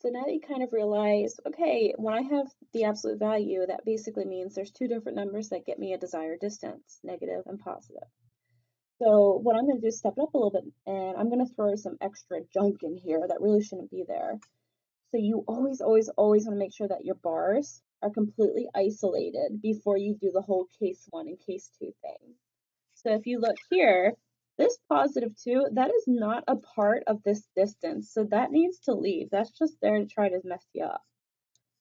So now that you kind of realize, okay, when I have the absolute value, that basically means there's two different numbers that get me a desired distance, negative and positive. So what I'm going to do is step it up a little bit, and I'm going to throw some extra junk in here that really shouldn't be there. So you always, always, always want to make sure that your bars are completely isolated before you do the whole case 1 and case 2 thing. So if you look here, this positive 2, that is not a part of this distance. So that needs to leave. That's just there to try to mess you up.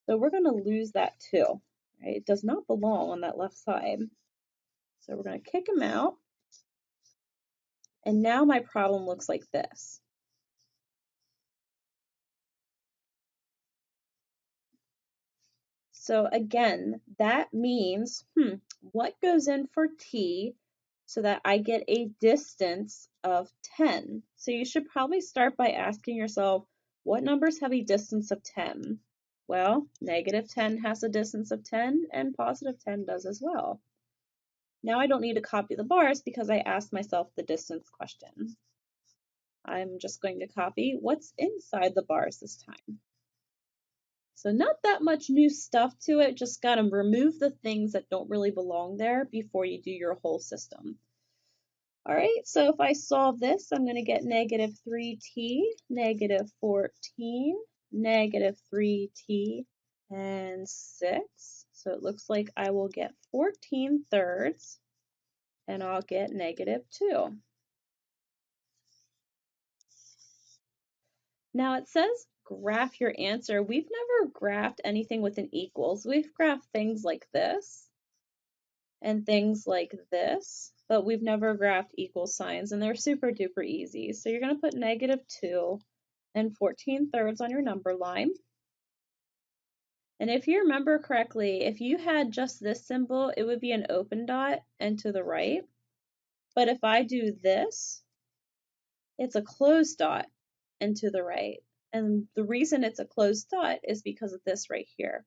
So we're going to lose that too. Right? It does not belong on that left side. So we're going to kick him out. And now my problem looks like this. So again, that means, what goes in for t so that I get a distance of 10? So you should probably start by asking yourself, what numbers have a distance of 10? Well, negative 10 has a distance of 10, and positive 10 does as well. Now I don't need to copy the bars because I asked myself the distance question. I'm just going to copy what's inside the bars this time. So not that much new stuff to it, just gotta remove the things that don't really belong there before you do your whole system. All right, so if I solve this, I'm gonna get negative 3t, negative 14, negative 3t, and 6. So it looks like I will get 14 thirds, and I'll get negative 2. Now it says graph your answer. We've never graphed anything with an equals. We've graphed things like this and things like this, but we've never graphed equal signs, and they're super duper easy. So you're going to put negative 2 and 14 thirds on your number line. And if you remember correctly, if you had just this symbol, it would be an open dot and to the right. But if I do this, it's a closed dot and to the right. And the reason it's a closed dot is because of this right here.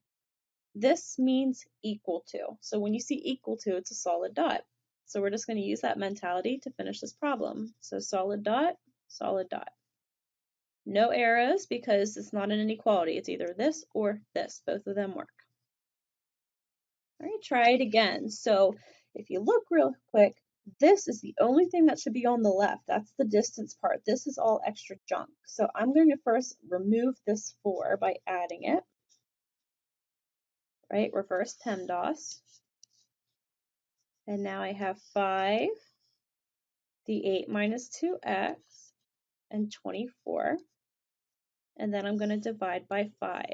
This means equal to. So when you see equal to, it's a solid dot. So we're just going to use that mentality to finish this problem. So solid dot, solid dot. No arrows because it's not an inequality. It's either this or this. Both of them work. All right, try it again. So if you look real quick, this is the only thing that should be on the left. That's the distance part. This is all extra junk. So I'm going to first remove this 4 by adding it. Right, reverse PEMDAS. And now I have 5, the 8 minus 2x, and 24. And then I'm going to divide by 5.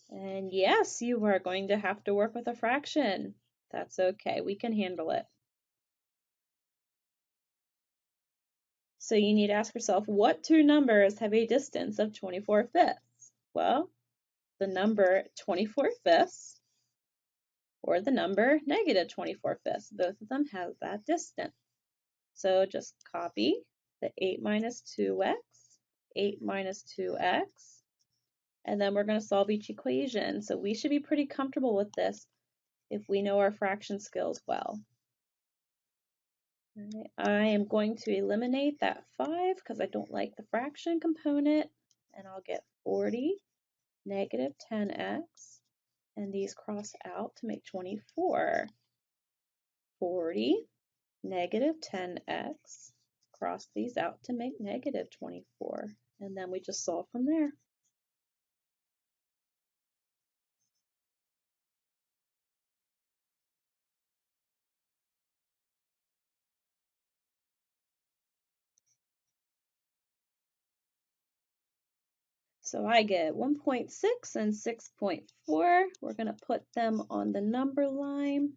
And yes, you are going to have to work with a fraction. That's okay, we can handle it. So you need to ask yourself, what two numbers have a distance of 24 fifths? Well, the number 24 fifths or the number negative 24 fifths. Both of them have that distance. So just copy the 8 minus 2x, 8 minus 2x, and then we're going to solve each equation. So we should be pretty comfortable with this if we know our fraction skills well. Right. I am going to eliminate that 5 because I don't like the fraction component, and I'll get 40, negative 10x, and these cross out to make 24. 40, negative 10x, cross these out to make negative 24, and then we just solve from there. So I get 1.6 and 6.4. We're going to put them on the number line.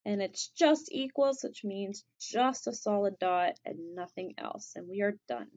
And it's just equals, which means just a solid dot and nothing else. And we are done.